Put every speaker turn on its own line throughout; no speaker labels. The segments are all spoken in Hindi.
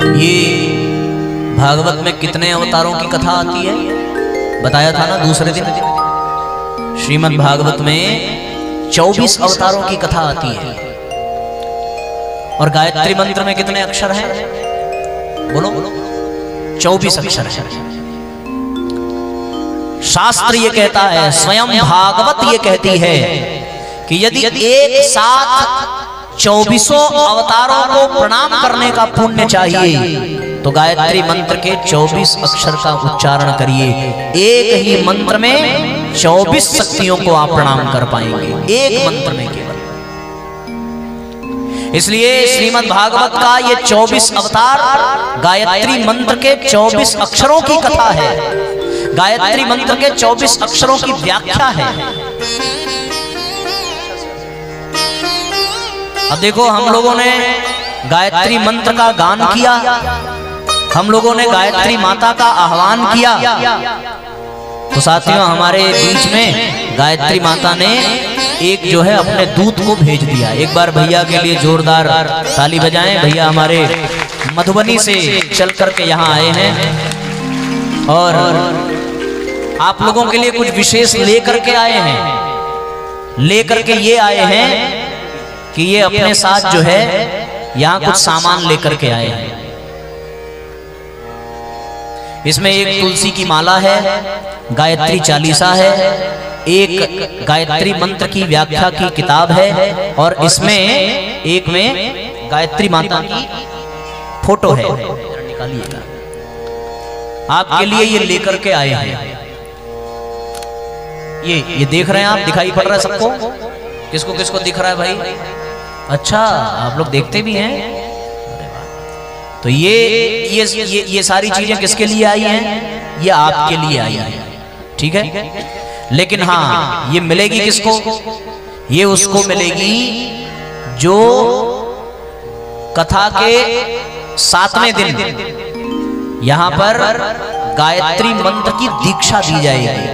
ये भागवत में कितने अवतारों की कथा आती है बताया था ना दूसरे दिन। श्रीमद् भागवत में 24 अवतारों की कथा आती है। और गायत्री मंत्र में कितने अक्षर हैं? बोलो 24 अक्षर है। शास्त्र ये कहता है, स्वयं भागवत ये कहती है कि यदि एक साथ 24 अवतारों को प्रणाम करने का पुण्य चाहिए तो गायत्री मंत्र के 24 अक्षर का उच्चारण करिए। एक ही मंत्र में 24 शक्तियों को आप प्रणाम कर पाएंगे, एक मंत्र में केवल। इसलिए श्रीमद् भागवत का ये 24 अवतार गायत्री मंत्र के 24 अक्षरों की कथा है, गायत्री मंत्र के 24 अक्षरों की व्याख्या है। अब देखो, हम लोगों ने गायत्री मंत्र का गान किया, हम लोगों ने गायत्री माता का आह्वान किया, तो साथियों हमारे बीच में गायत्री माता ने एक जो है अपने दूत को भेज दिया। एक बार भैया के लिए जोरदार ताली बजाएं। भैया हमारे मधुबनी से चल करके यहाँ आए हैं और आप लोगों के लिए कुछ विशेष लेकर के आए हैं। लेकर के ये आए हैं कि ये अपने साथ जो है यहाँ कुछ सामान लेकर के आए हैं। इसमें एक तुलसी की माला है, गायत्री चालीसा है, एक गायत्री मंत्र की व्याख्या की किताब है और इसमें एक में गायत्री माता की फोटो है। निकालिएगा, आपके लिए ये लेकर के आए हैं। ये देख रहे हैं आप, दिखाई पड़ रहा है सबको? किसको किसको दिख रहा है भाई? अच्छा, आप लोग देखते भी हैं। तो ये सारी चीजें किसके लिए आई हैं? ये आपके लिए आई हैं, ठीक है। लेकिन हाँ, ये मिलेगी किसको? ये उसको मिलेगी जो कथा के 7वें दिन यहाँ पर गायत्री मंत्र की दीक्षा दी जाएगी।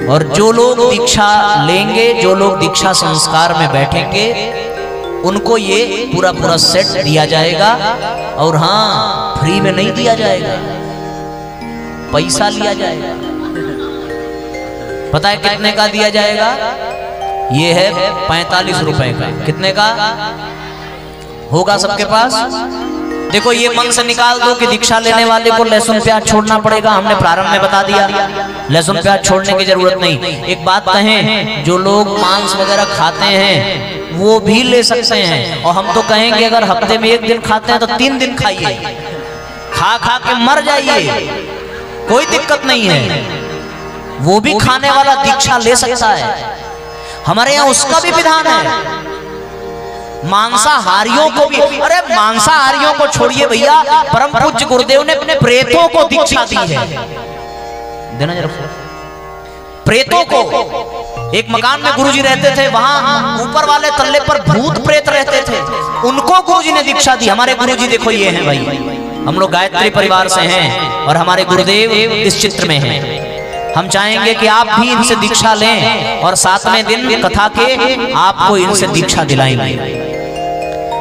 और जो लोग दीक्षा लेंगे, जो लोग दीक्षा संस्कार में बैठेंगे, उनको ये पूरा पूरा सेट दिया जाएगा। और हाँ, फ्री में नहीं दिया जाएगा, पैसा लिया जाएगा। पता है कितने का दिया जाएगा? ये है 45 रुपए का। कितने का होगा सबके पास? देखो, ये मन से निकाल दो कि दीक्षा लेने वाले को लहसुन प्याज छोड़ना पड़ेगा। हमने प्रारंभ में बता दिया, लहसुन प्याज छोड़ने की जरूरत नहीं। एक बात कहें, जो लोग मांस वगैरह खाते हैं वो भी ले सकते हैं। और हम तो कहेंगे अगर हफ्ते में 1 दिन खाते हैं तो 3 दिन खाइए, खा खा के मर जाइए, कोई दिक्कत नहीं है। वो भी खाने वाला दीक्षा ले सकता है। हमारे यहाँ उसका भी विधान है। मांसाहारियों को भी, अरे मांसाहारियों को छोड़िए भैया, परम पूज्य गुरुदेव ने अपने प्रेतों को दीक्षा दी है। देना जरा। प्रेतों को, एक मकान में गुरुजी रहते थे, वहां ऊपर वाले तल्ले पर भूत प्रेत रहते थे, उनको गुरुजी ने दीक्षा दी। हमारे गुरुजी देखो ये हैं भाई, हम लोग गायत्री परिवार से हैं और हमारे गुरुदेव इस चित्र में हैं। हम चाहेंगे कि आप भी इनसे दीक्षा लें और 7वें दिन कथा के आपको इनसे दीक्षा दिलाएंगे।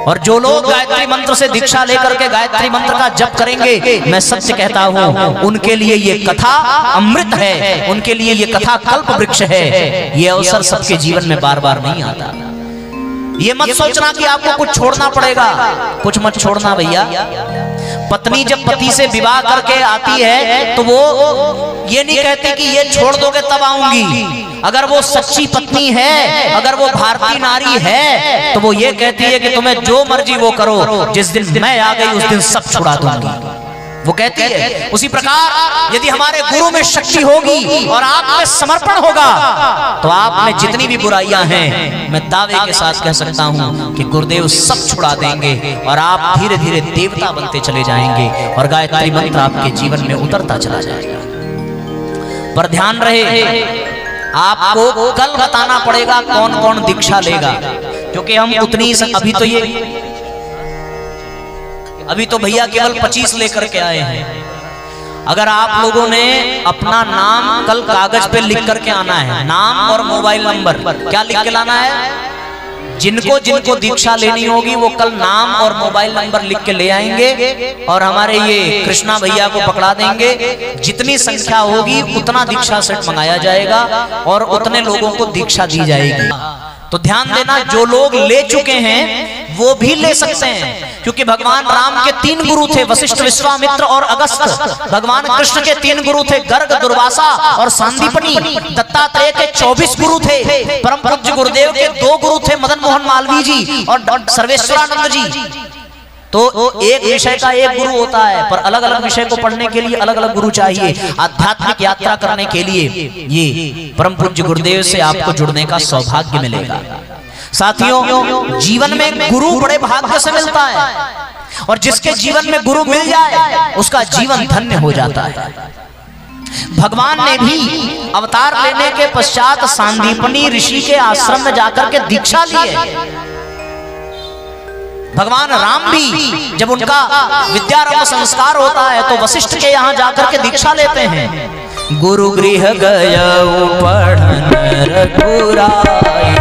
और जो लोग गायत्री मंत्र से दीक्षा लेकर के गायत्री मंत्र का जप करेंगे, मैं सत्य कहता हूं, उनके लिए ये कथा अमृत है, उनके लिए ये कथा कल्प वृक्ष है। ये अवसर सबके जीवन में बार बार नहीं आता। ये मत सोचना कि आपको कुछ छोड़ना पड़ेगा, कुछ मत छोड़ना भैया। पत्नी जब पति से विवाह करके आती है तो वो ये नहीं कहती कि ये छोड़ दोगे तब आऊंगी। अगर वो सच्ची पत्नी है, अगर वो भारतीय नारी है, तो वो ये कहती है कि तुम्हें जो मर्जी वो करो, जिस दिन मैं आ गई उस दिन सब छुड़ा दूंगी, वो कहती है। उसी प्रकार यदि हमारे गुरु में शक्ति होगी और आप में समर्पण होगा तो आप में जितनी भी बुराइयां हैं, मैं दावे के साथ कह सकता हूं कि गुरुदेव सब छुड़ा देंगे और आप धीरे धीरे देवता बनते चले जाएंगे और गायत्री मंत्र आपके जीवन में उतरता चला जाएगा। पर ध्यान रहे, आपको कल बताना पड़ेगा कौन कौन दीक्षा लेगा, क्योंकि हम उतनी अभी तो भैया केवल 25 लेकर के आए हैं। अगर आप लोगों ने अपना नाम कल कागज पे लिख करके आना है, नाम और मोबाइल नंबर, क्या लिख के लाना है? जिनको जिनको दीक्षा लेनी होगी वो कल नाम और मोबाइल नंबर लिख के ले आएंगे और हमारे ये कृष्णा भैया को पकड़ा देंगे। जितनी संख्या होगी उतना दीक्षा सेट मंगाया जाएगा और उतने लोगों को दीक्षा दी जाएगी। तो ध्यान देना, जो लोग ले चुके हैं वो भी ले सकते हैं, क्योंकि भगवान राम के 3 गुरु थे, वशिष्ठ, विश्वामित्र और अगस्त्य। भगवान कृष्ण के 3 गुरु थे, गर्ग, दुर्वासा और सांदीपनि। दत्तात्रेय के 24 गुरु थे। परम पूज्य गुरुदेव के 2 गुरु थे, मदन मोहन मालवीय जी और सर्वेश्वरानंद जी। तो एक विषय का एक गुरु होता है, पर अलग अलग विषय को पढ़ने के लिए अलग अलग गुरु चाहिए। आध्यात्मिक यात्रा करने के लिए ये परम पूज्य गुरुदेव से आपको जुड़ने का सौभाग्य मिलेगा। साथियों, जीवन में गुरु बड़े भाग्य से मिलता है और जिसके जीवन में गुरु मिल जाए उसका जीवन धन्य हो जाता है। भगवान ने भी अवतार लेने के पश्चात सांदीपनि ऋषि के आश्रम में जाकर के दीक्षा ली है। भगवान राम भी जब उनका विद्यारंभ संस्कार होता है तो वशिष्ठ के यहाँ जाकर के दीक्षा लेते हैं। गुरु गृह गयौ पढ़न रघुराई,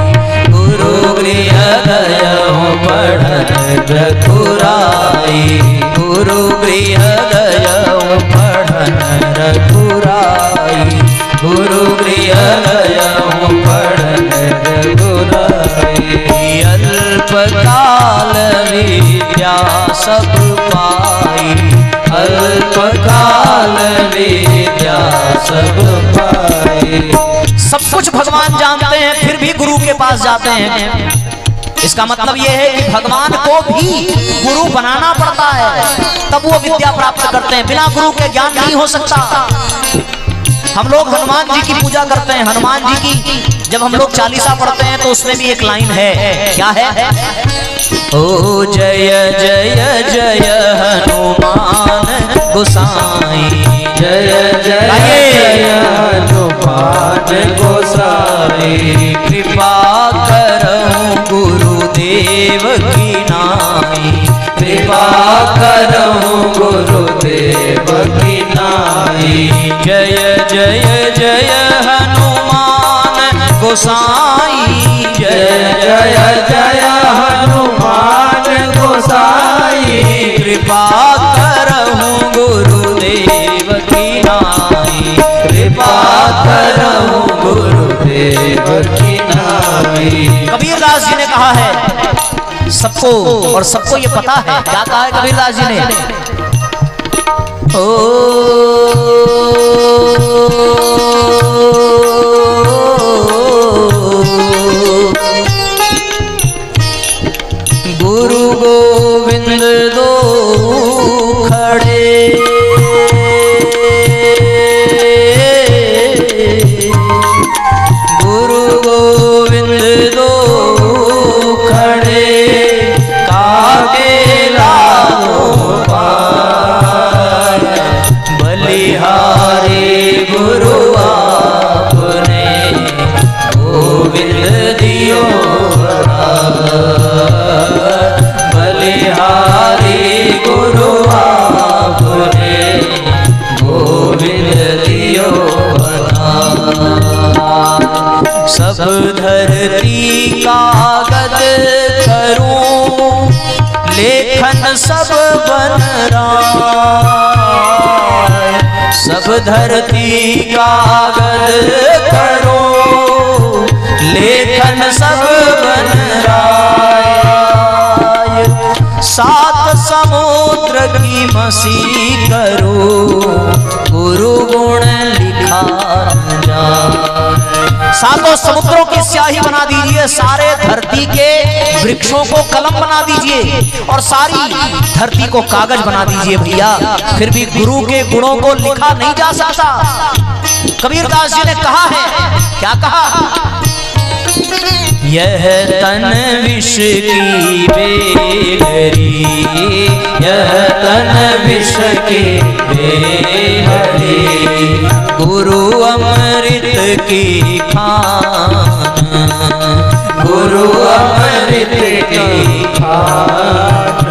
गुरु गृह गयौ पढ़न रघुराई, गुरु गृह गयौ पढ़न रघुराई, गुरु गृह गयौ पढ़न रघुराई। अल्पकाल विद्या सब पाई, अल्पकाल विद्या सब पाई। सब कुछ भगवान जानते हैं फिर भी गुरु के पास जाते हैं। इसका मतलब यह है कि भगवान को भी गुरु बनाना पड़ता है, तब वो विद्या प्राप्त करते हैं। बिना गुरु के ज्ञान नहीं हो सकता। हम लोग हनुमान जी की पूजा करते हैं। हनुमान जी की जब हम लोग चालीसा पढ़ते हैं तो उसमें भी एक लाइन है, क्या है? ओ जय जय जय हनुमान गोसाई, जय जय जय हनुमान गोसाई, कृपा करहु गुरुदेव की नाई, कृपा करहु गुरुदेव की नाई। जय जय जय हनुमान गोसाई, जय जय जय हनुमान गोसाई, कृपा करहु गुरुदेव की नाई, कृपा करहु गुरुदेव की नाई। कबीरदास जी ने कहा है सबको, और सबको ये पता है, क्या कहा है कबीरदास जी ने? गुरु गोविंद दो खड़े, गुरु गोविंद दो खड़े, कागे लाओ पार, बलिहारी गुरु आपने, गोविंद दियो बलिहारी गुरु आपने, गोविंद दियो सब धरती कागज करूं, लेखन सब बन राय, सब धरती कागज करो, लेखन सब बन राय। 7 समुद्र की मसी करो, गुरु गुण लिखा न जाए। 7 समुद्रों की स्याही बना दीजिए, सारे धरती के वृक्षों को कलम बना दीजिए और सारी धरती को कागज बना दीजिए भैया, फिर भी गुरु के गुणों को लिखा नहीं जा सकता। कबीरदास जी ने कहा है, क्या कहा? यह तन विष की बेलरी, यह तन विष की बेलरी, गुरु अमृत की खान, गुरु अमृत की खान।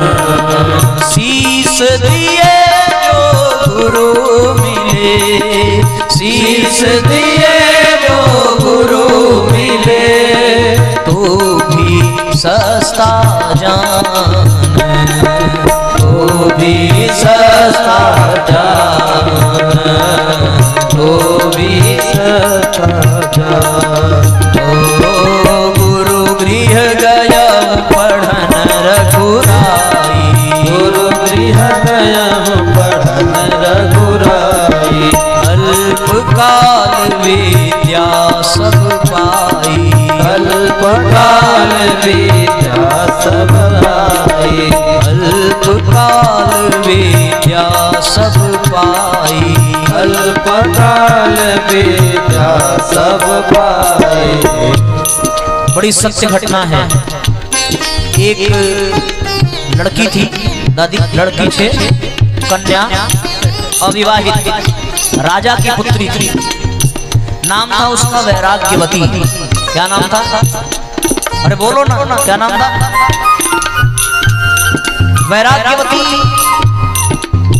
शीस दिए जो गुरु मिले, शीस दिए जो गुरु मिले, तो भी तो भी सस्ता जान, तो भी सस्ता जान। ओ गुरु गृह गया पढ़न रघुराई, गुरु गृह गया पढ़न रघुराई। अल्पकाल विद्या सब पाई, अल्पकाल विद्या सब पाई, अल्पकाल विद्या सब पाई, अल्पकाल विद्या सब पाई। बड़ी सत्य घटना है। एक लड़की थी, दादी लड़की थे, कन्या अविवाहित, राजा की पुत्री थी। नाम था उसका वैराग्यवती। क्या नाम था? अरे बोलो ना, क्या नाम था? वैराग्यवती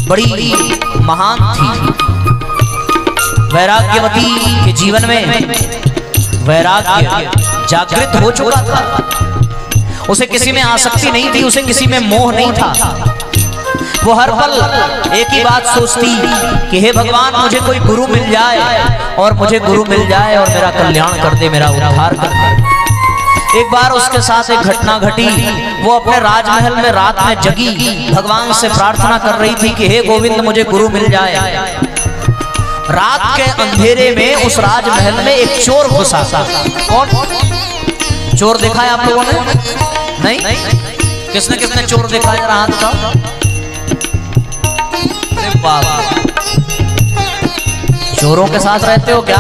बड़ी महान थी। वैराग्यवती के जीवन में वैराग्य जागृत हो चुका था। उसे किसी में आसक्ति नहीं थी, उसे किसी में मोह नहीं था। वो हर पल एक ही बात सोचती कि हे भगवान, मुझे कोई गुरु मिल जाए और मुझे गुरु मिल जाए और मेरा कल्याण कर दे, मेरा उद्धार कर दे। एक बार उसके साथ एक घटना घटी। वो अपने राजमहल में रात में जगी, भगवान से प्रार्थना कर रही थी कि हे गोविंद, मुझे गुरु मिल जाए। रात के अंधेरे में उस राजमहल में एक चोर घुसा था। कौन चोर देखा है आप लोगों ने? नहीं? किसने किसने चोर देखा है? जरा हाथ उठाओ। चोरों के साथ रहते हो क्या?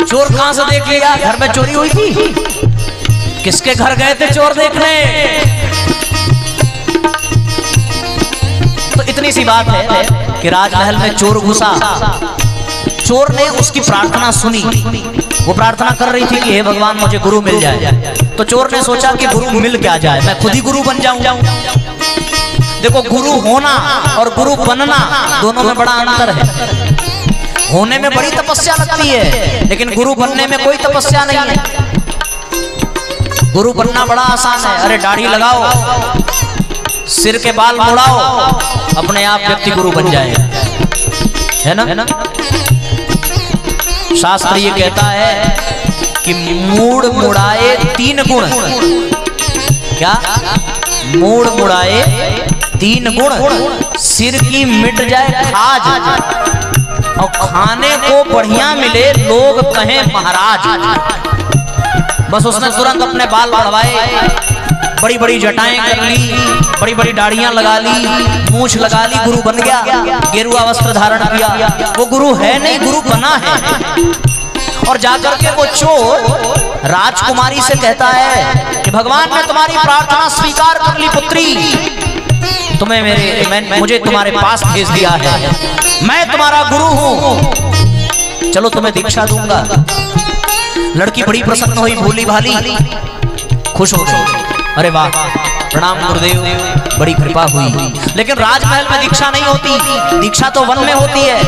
चोर कहां से देख लिया? घर में चोरी हुई थी? किसके घर गए थे चोर देखने? तो इतनी सी बात है कि राजमहल में चोर घुसा। चोर ने उसकी प्रार्थना सुनी। वो प्रार्थना कर रही थी कि हे भगवान, मुझे गुरु मिल जाए। तो चोर ने सोचा कि गुरु मिल क्या जाए, मैं खुद ही गुरु बन जाऊं। देखो, गुरु होना और गुरु बनना दोनों में बड़ा अंतर है। होने में बड़ी तपस्या लगती है, लेकिन गुरु बनने में कोई तपस्या नहीं है। गुरु बनना बड़ा आसान है। अरे दाढ़ी लगाओ, सिर के बाल मुड़ाओ, अपने आप व्यक्ति गुरु बन जाएगा, है ना? शास्त्र ये कहता है कि मूड मुड़ाए 3 गुण। क्या? मूड मुड़ाए 3 गुण, सिर की मिट जाए खाज, और खाने को बढ़िया मिले लोग कहें महाराज। बस उसने तुरंत अपने बाल बढ़वाए, बड़ी बड़ी जटाएं कर ली, बड़ी बड़ी दाढ़ियां लगा ली, मूंछ लगा ली, गुरु बन गया। गेरुआ वस्त्र धारण किया। वो गुरु है नहीं, गुरु बना है। और जाकर के वो चोर राजकुमारी से कहता है कि भगवान, मैं तुम्हारी प्रार्थना स्वीकार कर ली पुत्री, तुम्हें मुझे तुम्हारे पास भेज दिया है, मैं तुम्हारा गुरु हूं, चलो तुम्हें दीक्षा दूंगा। लड़की बड़ी प्रसन्न हुई, भोली भाली, खुश हो गई। अरे वाह, प्रणाम गुरुदेव, बड़ी कृपा हुई। लेकिन राजमहल में दीक्षा नहीं होती, दीक्षा तो वन में होती है।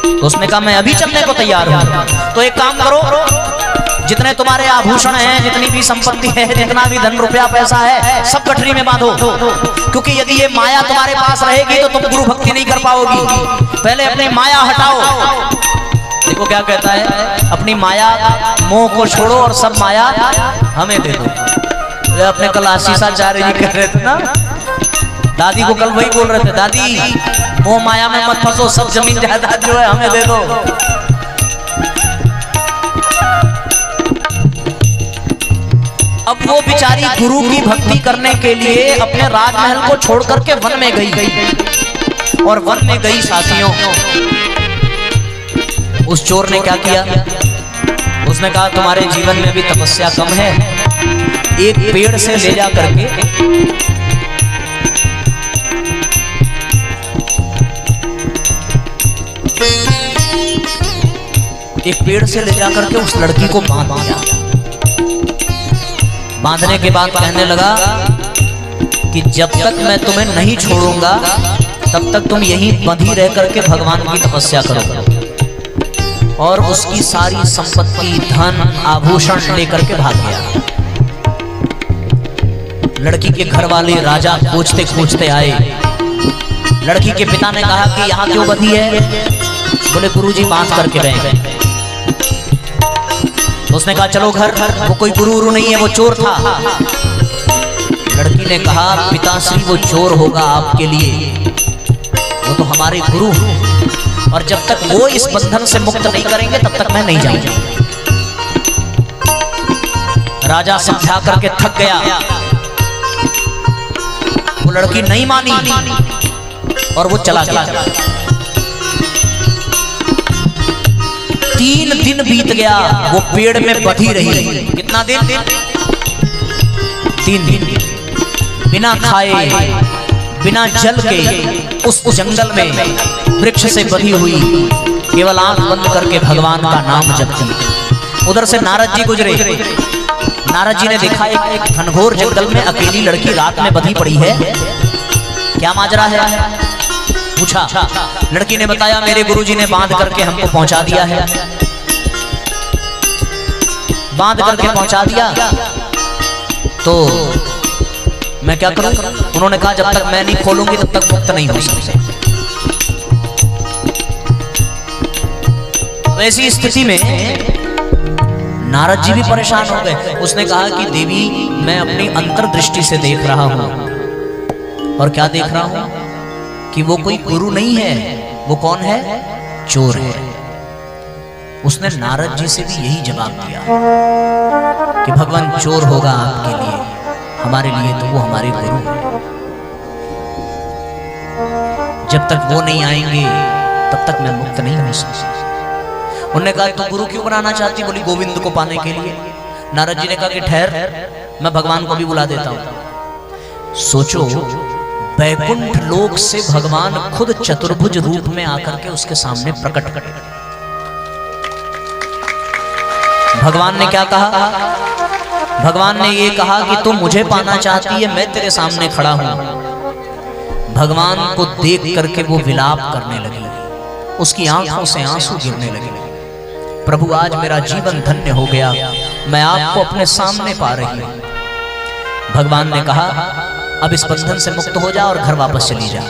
तो उसने कहा मैं अभी चलने को तैयार हूं। तो एक काम करो, जितने तुम्हारे आभूषण हैं, जितनी भी संपत्ति है, जितना भी धन रुपया पैसा है, सब गठरी में बांधो, क्योंकि यदि ये माया तुम्हारे पास रहेगी तो तुम गुरु भक्ति नहीं कर पाओगी। पहले अपनी माया हटाओ। देखो क्या कहता है, अपनी माया मोह को छोड़ो और सब माया हमें दे दो। अपने कल आशीषाचार्य जी कह रहे थे ना, दादी को कल वही बोल रहे थे, दादी मोह माया में मत फंसो, सब जमीन जायदाद जो है हमें दे दो। अब वो बेचारी गुरु की भक्ति करने के लिए अपने राजमहल को छोड़ करके वन में गई। और वन में गई साथियों, उस चोर ने क्या किया? उसने कहा तुम्हारे जीवन में भी तपस्या कम है, एक पेड़ से ले जा करके उस लड़की को बांध दिया। बांधने के बाद कहने लगा कि जब तक मैं तुम्हें नहीं छोड़ूंगा तब तक तुम यहीं बंधी रह करके भगवान की तपस्या करो। और उसकी सारी संपत्ति, धन, आभूषण लेकर के भाग गया। लड़की के घर वाले राजा खोजते खोजते आए। लड़की के पिता ने कहा कि यहाँ क्यों बंधी है? बोले गुरुजी बात करके रहे। उसने कहा चलो घर। वो कोई गुरु नहीं है, वो चोर था। लड़की ने कहा पिताश्री वो चोर होगा आपके लिए, वो तो हमारे गुरु हैं, और जब तक वो इस बंधन से मुक्त नहीं करेंगे तब तक मैं नहीं जाऊंगा। राजा समझा करके थक गया। वो लड़की नहीं मानी और वो चला गया। 3 दिन बीत गया, वो पेड़ में बंधी रही। कितना दिन? 3 दिन बिना खाए बिना जल के उस जंगल में वृक्ष से बंधी हुई, केवल आंख बंद करके भगवान का नाम जपती। उधर से नारद जी गुजरे। नारद जी ने देखा एक घनघोर जंगल में अकेली लड़की रात में बंधी पड़ी है, क्या माजरा है? पूछा। लड़की ने बताया मेरे गुरुजी ने बांध करके हमको पहुंचा दिया है। बांध करके पहुंचा दिया तो मैं क्या करूं? उन्होंने कहा जब तक मैं नहीं खोलूंगी तब तक मुक्त नहीं हो सकते। तो ऐसी स्थिति में नारद जी भी परेशान हो गए। उसने कहा कि देवी मैं अपनी अंतर्दृष्टि से देख रहा हूं, और क्या देख रहा हूं कि वो कोई गुरु नहीं है। वो कौन है? चोर है। उसने नारद जी से भी यही जवाब दिया कि भगवान चोर होगा आपके लिए, हमारे लिए तो वो हमारे गुरु हैं। जब तक वो नहीं आएंगे तब तक मैं मुक्त नहीं हो सकता। उन्होंने कहा तू गुरु क्यों बनाना चाहती? बोली गोविंद को पाने के लिए। नारद जी ने कहा कि ठहर, मैं भगवान को भी बुला देता हूं। सोचो, वैकुंठ लोक से भगवान खुद चतुर्भुज रूप में आकर के उसके सामने प्रकट कर। भगवान ने क्या कहा? भगवान ने ये कहा कि तुम मुझे पाना चाहती है, मैं तेरे सामने खड़ा हूं। भगवान को देख करके वो विलाप करने लगी, उसकी आंखों से आंसू गिरने लगे। प्रभु आज मेरा जीवन धन्य हो गया, मैं आपको अपने सामने पा रही हूं। भगवान ने कहा अब इस बंधन से मुक्त हो जा और घर वापस चली जा।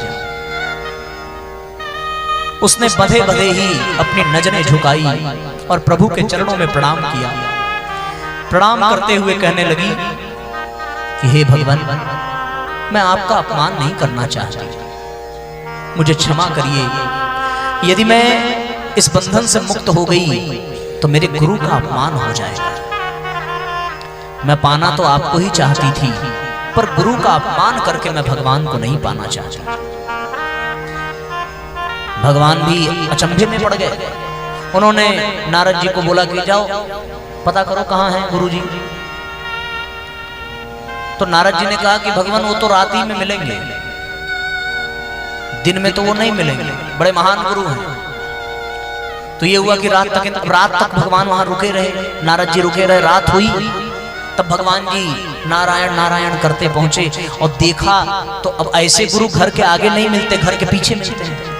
उसने बंधे बंधे ही अपनी नजरें झुकाई और प्रभु के चरणों में प्रणाम किया। प्रणाम करते हुए कहने लगी कि हे भगवान, मैं आपका अपमान नहीं करना चाहती, मुझे क्षमा करिए। यदि मैं इस बंधन से मुक्त हो गई तो मेरे गुरु का अपमान हो जाएगा। मैं पाना तो आपको ही चाहती थी, पर गुरु का अपमान करके मैं भगवान को नहीं पाना चाहती। भगवान भी अचंभे में पड़ गए। उन्होंने नारद जी को बोला कि जाओ पता करो कहाँ हैं गुरुजी। तो नारद जी ने कहा कि भगवान वो तो रात ही में मिलेंगे, दिन में तो वो नहीं मिलेंगे, बड़े महान गुरु हैं। तो ये हुआ कि रात तक भगवान वहां रुके रहे। नारद जी रुके रहे, रात हुई तब भगवान जी नारायण नारायण करते पहुंचे और देखा तो अब ऐसे गुरु घर के आगे नहीं मिलते, घर के पीछे मिलते हैं।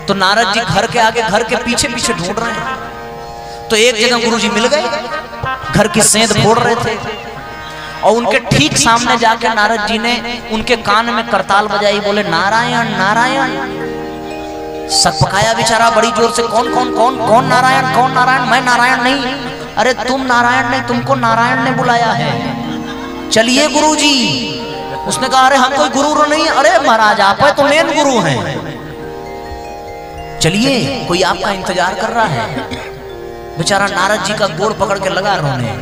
तो नारद जी घर के आगे घर के पीछे पीछे ढूंढ रहे हैं। तो एक जगह गुरुजी मिल गए, घर की सेंध फोड़ रहे थे और उनके ठीक सामने जाके नारद जी ने उनके कान में करताल बजाई, बोले नारायण नारायण। सक पकाया बेचारा बड़ी जोर से, कौन कौन कौन कौन नारायण, कौन नारायण? मैं नारायण नहीं। अरे तुम नारायण नहीं, तुमको नारायण ने बुलाया है, चलिए गुरुजी। उसने कहा अरे हम कोई गुरु नहीं। अरे महाराज आप तो मेन गुरु हैं, चलिए कोई आपका इंतजार कर रहा है। बेचारा नारद जी का गोड़ पकड़ के लगा रोने,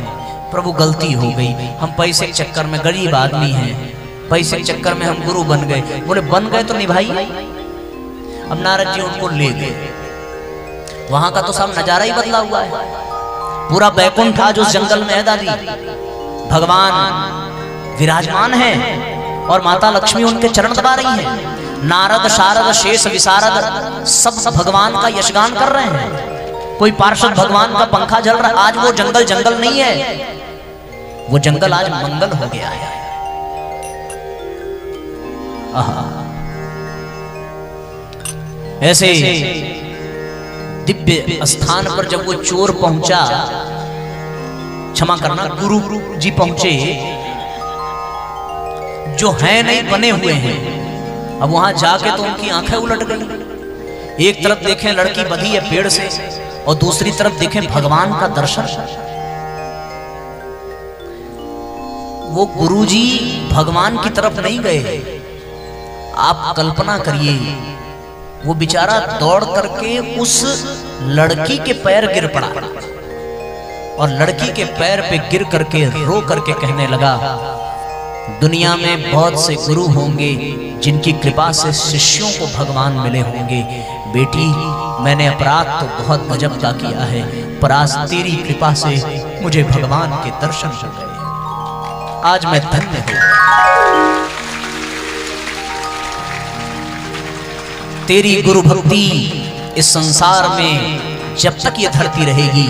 प्रभु गलती हो गई, हम पैसे के चक्कर में, गरीब आदमी हैं, पैसे के चक्कर में हम गुरु बन गए। बोले बन गए तो निभाइए। अब नारद जी उनको ले गए। वहां का तो सब नजारा ही बदला हुआ है। पूरा बैकुंठ आज उस जंगल में है दादी। भगवान विराजमान है और माता लक्ष्मी उनके चरण दबा रही हैं। नारद शारद शेष विशारद सब भगवान का यशगान कर रहे हैं। कोई पार्षद भगवान का पंखा जल रहा है। आज वो जंगल जंगल नहीं है, वो जंगल आज मंगल हो गया है। ऐसे दिव्य स्थान पर जब वो चोर पहुंचा, क्षमा करना, गुरु जी पहुंचे, जो हैं नहीं बने हुए हैं। अब वहां जाके तो उनकी आंखें उलट गई। एक तरफ देखें लड़की बंधी है पेड़ से, और दूसरी तरफ देखें भगवान का दर्शन। वो गुरुजी भगवान की तरफ नहीं गए। आप कल्पना करिए, वो बेचारा दौड़ करके उस लड़की के पैर गिर पड़ा, और लड़की के पैर पे गिर करके रो करके कहने लगा, दुनिया में बहुत से गुरु होंगे जिनकी कृपा से शिष्यों को भगवान मिले होंगे। बेटी, मैंने अपराध तो बहुत गजब का किया है, पर आज तेरी कृपा से मुझे भगवान के दर्शन हो गए। आज मैं धन्य हूं। तेरी गुरु भक्ति इस संसार में जब तक ये धरती रहेगी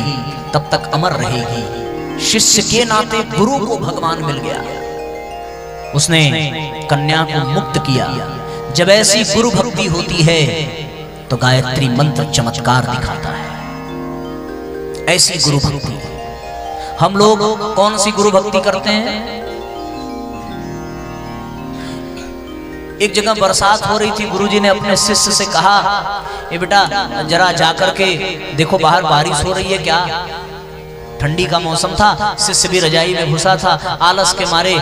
तब तक अमर रहेगी। शिष्य के नाते गुरु को भगवान मिल गया, उसने कन्या को मुक्त किया। जब ऐसी गुरु भक्ति होती है तो गायत्री मंत्र चमत्कार दिखाता है। ऐसी गुरु भक्ति। हम लोग कौन सी गुरु भक्ति करते हैं? एक जगह बरसात हो रही थी, गुरुजी ने अपने शिष्य से कहा, ए बेटा जरा जाकर के देखो बाहर बारिश हो रही है क्या। ठंडी का मौसम था, शिष्य भी रजाई में घुसा था, आलस के मारे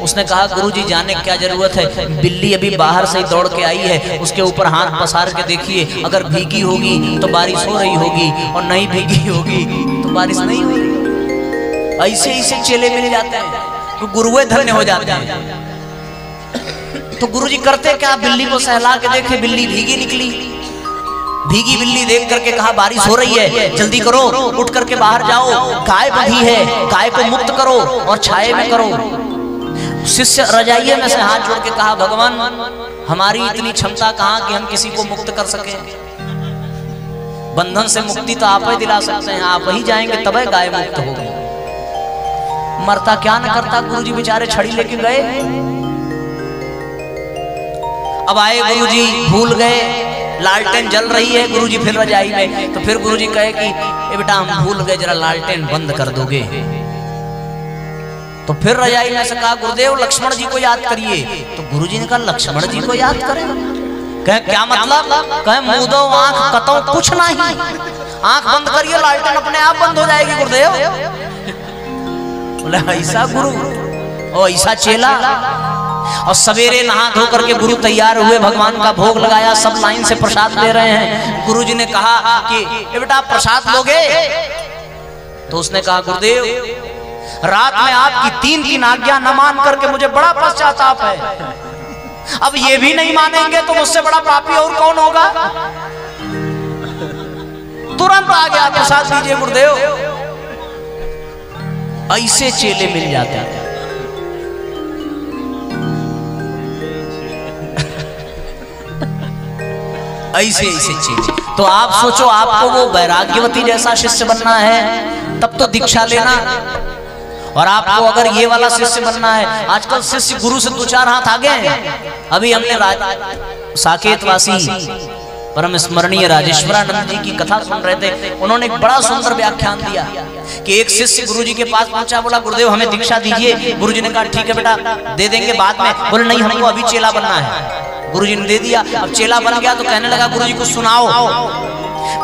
उसने कहा, गुरुजी जाने क्या जरूरत है, बिल्ली अभी बाहर से ही दौड़ के आई है, उसके ऊपर हाथ पसार के देखिए, अगर भीगी होगी तो बारिश हो रही होगी, और नहीं भीगी होगी तो बारिश नहीं होगी। ऐसे ऐसे चेले मिल जाते हैं तो गुरुए धन्य हो जाते हैं। तो गुरुजी करते क्या, बिल्ली को सहला के देखे, बिल्ली भीगी निकली। भीगी बिल्ली देख करके कहा, बारिश हो रही है, जल्दी करो, उठ करके बाहर जाओ, गाय बंधी है, गाय को मुक्त करो और छाये में करो। शिष्य रजाइये में से हाथ जोड़ के कहा, भगवान हमारी इतनी क्षमता कहाँ कि हम किसी को मुक्त कर सके। बंधन से मुक्ति तो आप ही दिला सकते हैं, आप ही जाएंगे तब गाय मुक्त होगी। मरता क्या न करता, गुरुजी बेचारे छड़ी लेके गए। अब आए गुरुजी, भूल गए, लालटेन जल रही है, गुरुजी फिर रजाई में। तो फिर गुरुजी कहे कि ए बेटा हम भूल गए, जरा लालटेन बंद कर दोगे। तो फिर रजाई में से कहा, गुरुदेव लक्ष्मण जी को याद करिए। तो गुरुजी ने कहा, लक्ष्मण जी को याद करें? कहे क्या मतलब? कहे मुंह दो आंख कतो कुछ नहीं, आंख बंद करिए, लालटेन अपने आप बंद हो जाएगी गुरुदेव। बोले ऐसा गुरु और ऐसा चेला। और सवेरे नहा धो करके गुरु तैयार हुए, भगवान का भोग लगाया, सब लाइन से प्रसाद ले रहे हैं। गुरुजी ने कहा कि ए बेटा प्रसाद लोगे? तो उसने कहा, गुरुदेव रात में आपकी 3 आज्ञा न मान करके मुझे बड़ा पश्चाताप है। अब ये भी नहीं मानेंगे तो मुझसे बड़ा पापी और कौन होगा। तुरंत आ गया, प्रसाद दीजिए गुरुदेव। ऐसे चेले मिल जाते हैं। ऐसे ऐसे चीज। तो आप सोचो, आपको वो वैराग्यवती जैसा शिष्य बनना है तब तो दीक्षा लेना, और आपको अगर ये वाला शिष्य बनना है, आजकल शिष्य गुरु से 2-4 हाथ आगे हैं। अभी हमने साकेतवासी परम स्मरणीय राजेश्वरानंद जी की कथा सुन रहे थे, उन्होंने एक बड़ा सुंदर व्याख्यान दिया कि एक शिष्य गुरुजी के पास पहुंचा, बोला गुरुदेव हमें दीक्षा दीजिए। गुरुजी ने कहा ठीक है बेटा दे देंगे बाद में। बोले नहीं, हमको अभी चेला बनना है। गुरुजी ने दे दिया। अब चेला बन गया तो कहने लगा, गुरुजी कुछ सुनाओ।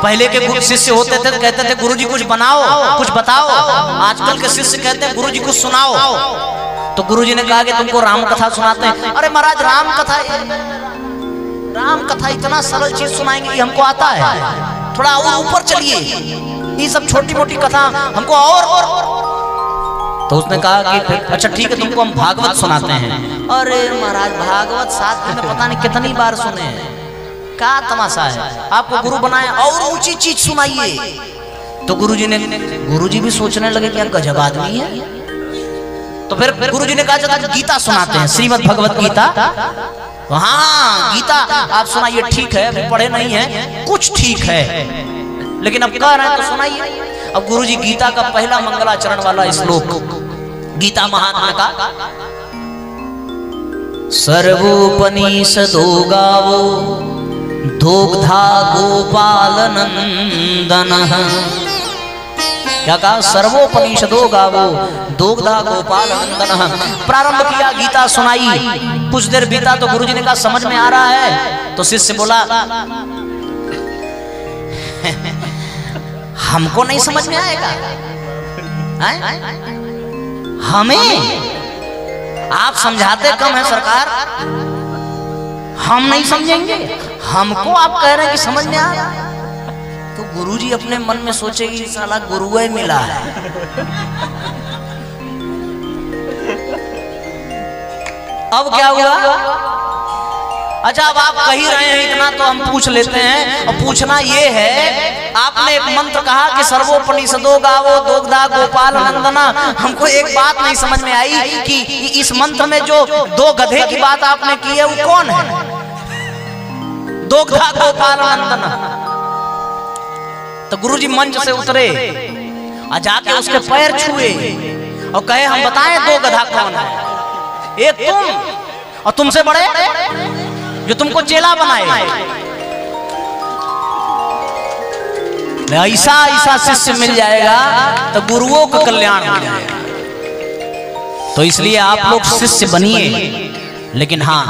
पहले के शिष्य होते थे तो कहते थे गुरुजी कुछ बनाओ, कुछ बताओ। आजकल के शिष्य कहते हैं गुरुजी कुछ सुनाओ। तो गुरुजी ने कहा कि तुमको राम कथा सुनाते हैं। अरे महाराज राम कथा इतना सरल चीज सुनाएंगे कि हमको आता है, थोड़ा और ऊपर चलिए, ये सब छोटी मोटी कथा हमको और। तो उसने कहा कि अच्छा ठीक है, तुमको हम भागवत सुनाते हैं। अरे महाराज भागवत 7 दिन में पता नहीं कितनी बार सुने हैं, क्या तमाशा है। आपको गुरु बनाए और ऊंची चीज सुनाइए। तो गुरुजी भी सोचने लगे कि गजब आदमी है। तो फिर गुरुजी ने कहा चला गीता सुनाते हैं, श्रीमद् भगवत गीता। हाँ गीता आप सुनाइए। ठीक है, अभी पढ़े नहीं है, कुछ ठीक है, लेकिन अब कह रहे हैं तो सुनाइए। अब गुरुजी गीता का पहला मंगलाचरण वाला श्लोक, गीता महात्मा का, सर्वोपनिषदो गावो दोग्धा गोपाल नंदन। क्या कहा? सर्वोपनिषदो गावो दोग्धा गोपाल नंदन। प्रारंभ किया, गीता सुनाई, कुछ देर बीता तो गुरुजी ने कहा समझ में आ रहा है? तो शिष्य बोला हमको नहीं समझ में आएगा, हमें आप समझाते कम है सरकार, हम नहीं समझेंगे, हमको आप कह रहे हैं कि समझ में आ रहा है। तो गुरुजी अपने मन में सोचेगी साला गुरुए मिला है। अब क्या हुआ? अच्छा, अब आप कह ही रहे हैं इतना तो हम पूछ लेते हैं। और पूछना ये है, आपने एक मंत्र कहा कि सर्वोपनिषदो गावो दोग्धा गोपाल नंदना। हमको एक बात नहीं समझ में आई कि इस मंत्र में जो दो गधे की बात आपने की है वो कौन है? दोग्धा गोपाल नंदना। तो गुरुजी मंच से उतरे और जाके उसके पैर छुए और कहे हम बताएं दो गधा कौन है? एक तुम और तुमसे बड़े जो तुमको चेला बनाए। ऐसा ऐसा शिष्य मिल जाएगा तो गुरुओं का कल्याण हो जाएगा। तो इसलिए आप लोग शिष्य बनिए, लेकिन हाँ,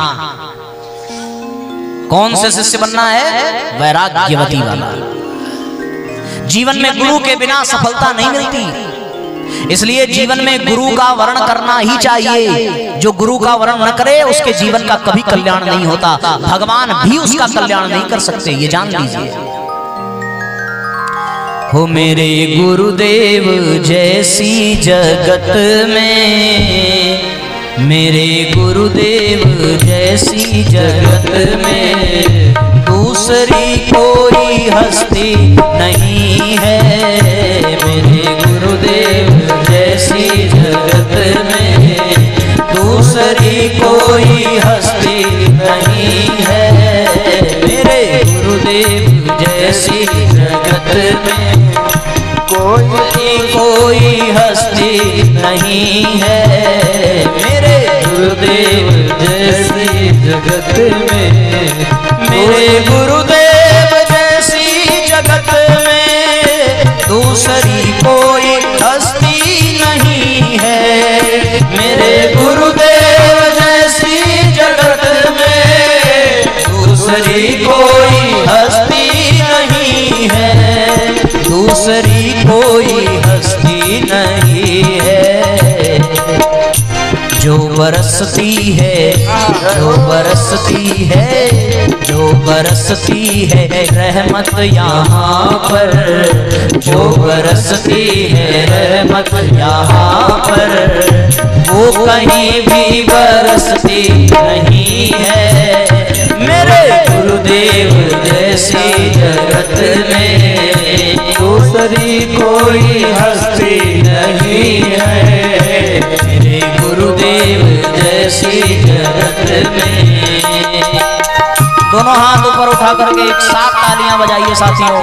कौन से शिष्य बनना है? वैराग्यवती वाला। जीवन में गुरु के बिना सफलता नहीं मिलती, इसलिए जीवन में गुरु का वर्ण करना ही चाहिए। जो गुरु का वर्ण न करे उसके जीवन का कभी कल्याण नहीं होता, भगवान भी उसका कल्याण नहीं कर सकते, ये जान लीजिए। हो मेरे गुरुदेव जैसी जगत में, मेरे गुरुदेव जैसी जगत में दूसरी कोई हस्ती नहीं है। मेरे गुरुदेव जैसी जगत में दूसरी कोई हस्ती नहीं है। मेरे गुरुदेव जैसी जगत में कोई हस्ती नहीं है। मेरे गुरुदेव जैसी जगत में, मेरे गुरुदेव जैसी जगत में दूसरी कोई हस्ती नहीं है। मेरे गुरुदेव जैसी जगत में दूसरी कोई हस्ती नहीं है। दूसरी कोई हस्ती नहीं है। जो बरसती है, जो बरसती है, जो बरसती है रहमत यहाँ पर, जो बरसती है रहमत यहाँ पर, वो कहीं भी बरसती नहीं है। मेरे गुरुदेव जैसी जगत में दूसरी कोई हस्ती नहीं है। मेरे गुरुदेव जैसी जगत में। दोनों हाथ ऊपर उठा करके एक साथ तालियां बजाइए साथियों।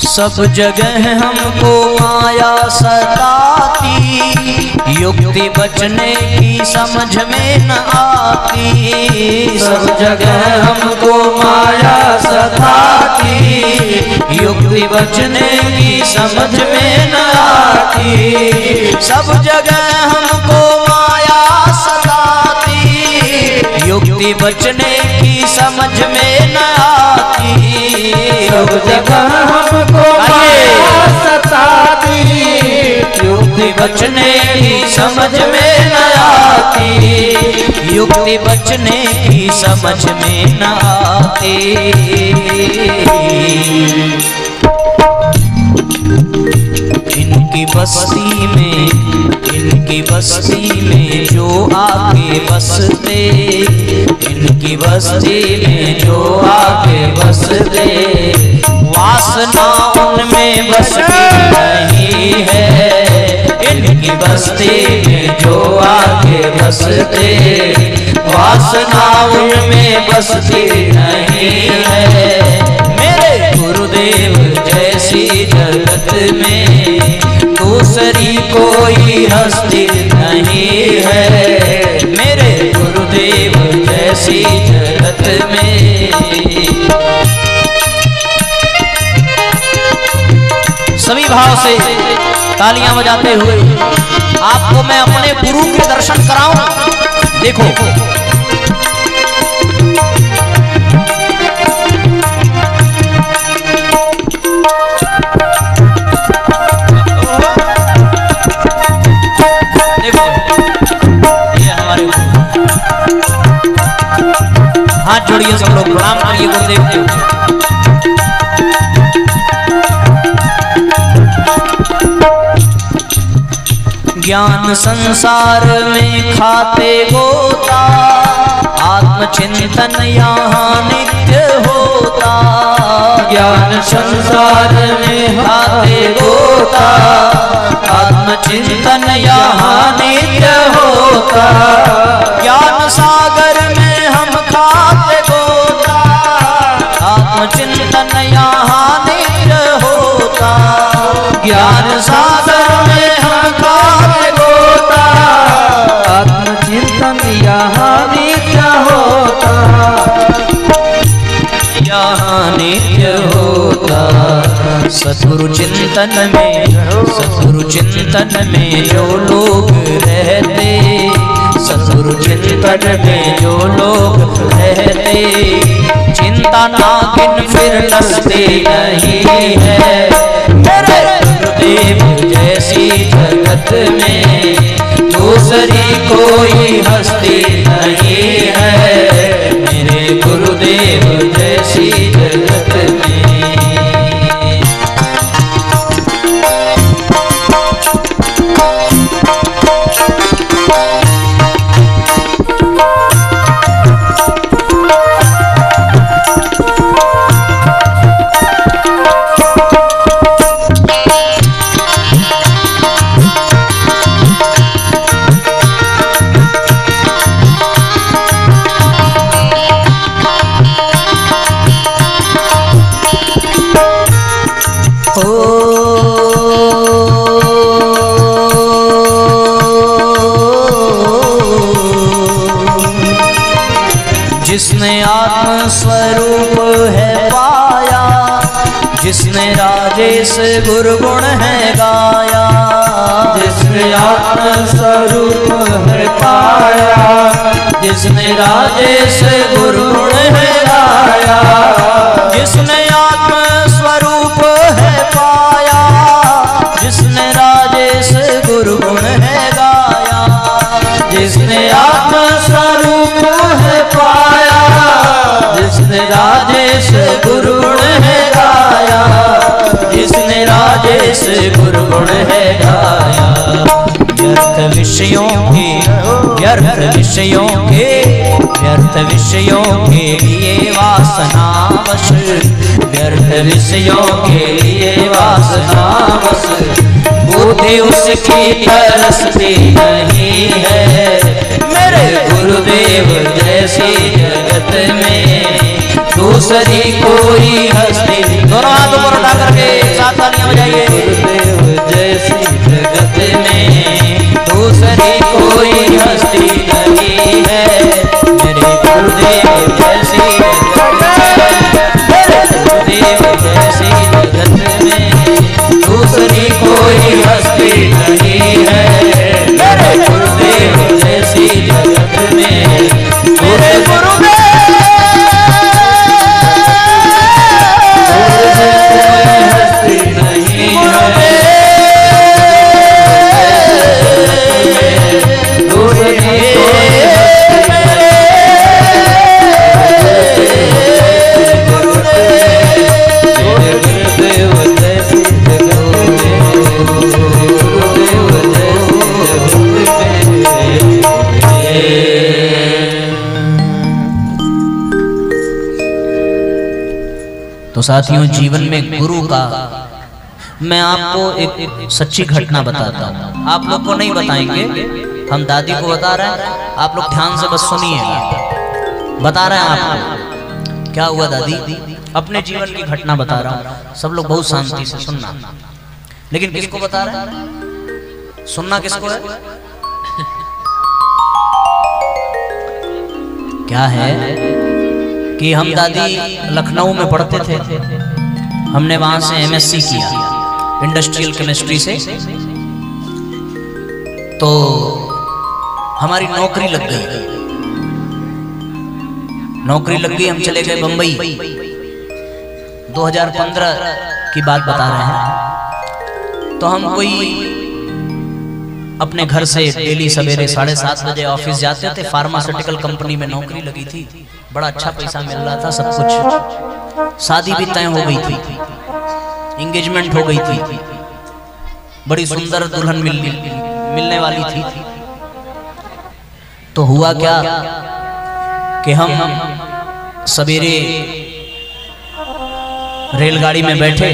सब जगह हमको माया सताती, युक्ति बचने की समझ में न आती। सब जगह हमको माया सताती, युक्ति बचने की समझ में न आती। सब जगह हमको माया सताती, युक्ति बचने की समझ में न आती। सब जगह हमको माया सताती, युक्ति बचने की समझ में न आती। युक्ति बचने की समझ में न आती। इनकी बस्ती में, इनकी बस्ती में जो आके बसते, इनकी बस्ती में जो आके बसते, वासना उनमें बसती नहीं है, इनकी बस्ती में जो आके बसते, वासना उनमें बसती नहीं है। मेरे गुरुदेव जैसी जगत में दूसरी कोई हस्ती नहीं है, मेरे गुरुदेव जैसी जगत में। सभी भाव से तालियां बजाते हुए आपको मैं अपने गुरु के दर्शन कराऊं। देखो हाथ जोड़िए सब लोग, प्रणाम करिए गुरुदेव को। ज्ञान संसार में खाते गोता, आत्मचिंतन यहाँ नित्य होता। ज्ञान संसार में खाते गोता, आत्मचिंतन यहाँ नित्य होता। ज्ञान सागर में हम खाते गोता, आत्मचिंतन यहाँ नित्य होता। ज्ञान सागर में हम खाते गोता, आत्मचिंतन यहाँ नित्य होता। यहाँ नित्य होता। सद्गुरु चिंतन में, सद्गुरु चिंतन में जो लोग रहते, सद्गुरु चिंतन में जो लोग रहते, चिंता नागिन फिर नसते नहीं है। मेरे गुरुदेव जैसी जगत में दूसरी कोई हस्ती नहीं है, मेरे गुरुदेव जैसी जगत में। जिसने आत्म स्वरूप है पाया, जिसने राजेश गुरुगुण है गाया। जिसने आत्म स्वरूप है पाया, जिसने राजेश गुरुगुण है गाया। जिसने आत्म स्वरूप है पाया, जिसने राजेश गुरुगुण है गाया। जिसने आत्म स्वरूप है पाया, जिसने राजेश गुरुगुण है गाया। जिसने राजेश गुरुगुण है गाया। व्यर्थ विषयों के, व्यर्थ विषयों के, व्यर्थ विषयों के लिए वासनावश, व्यर्थ विषयों के लिए वासनावश बुद्धि उसकी तरसती नहीं है। मेरे गुरुदेव जैसी जगत में दूसरी कोई हस्ती। दोनों हाथों पर उठा करके साथ तालियां बजाइए। गुरुदेव जैसी जगत में दूसरी कोई हस्ती नहीं है, मेरे गुरुदेव जैसी जगत में, मेरे गुरुदेव जैसी जगत में दूसरी कोई हस्ती नहीं है, मेरे गुरुदेव जैसी जगत में, मेरे गुरुदेव तो साथियों, जीवन में गुरु का मैं आपको एक सच्ची घटना बताता हूँ। आप लोग को नहीं बताएंगे, हम दादी को बता रहे हैं, आप लोग ध्यान से बस सुनिएगा। बता रहे हैं आपको क्या हुआ दादी, अपने जीवन की घटना बता रहा हूँ। सब लोग बहुत शांति से सुनना। लेकिन किसको बता रहे हैं? सुनना किसको है? क्या है कि हम दादी लखनऊ में पढ़ते थे, हमने वहां से एमएससी किया इंडस्ट्रियल केमिस्ट्री से। तो हमारी नौकरी लग गई, हम चले गए बंबई। 2015 की बात बता रहे हैं। तो हम कोई अपने घर से डेली सवेरे 7:30 बजे ऑफिस जाते थे। फार्मास्यूटिकल कंपनी में नौकरी लगी थी, बड़ा अच्छा पैसा मिल रहा था, सब कुछ। शादी भी तय हो गई थी, एंगेजमेंट हो गई थी, बड़ी सुंदर दुल्हन मिलने वाली थी। तो हुआ क्या कि हम सवेरे रेलगाड़ी में बैठे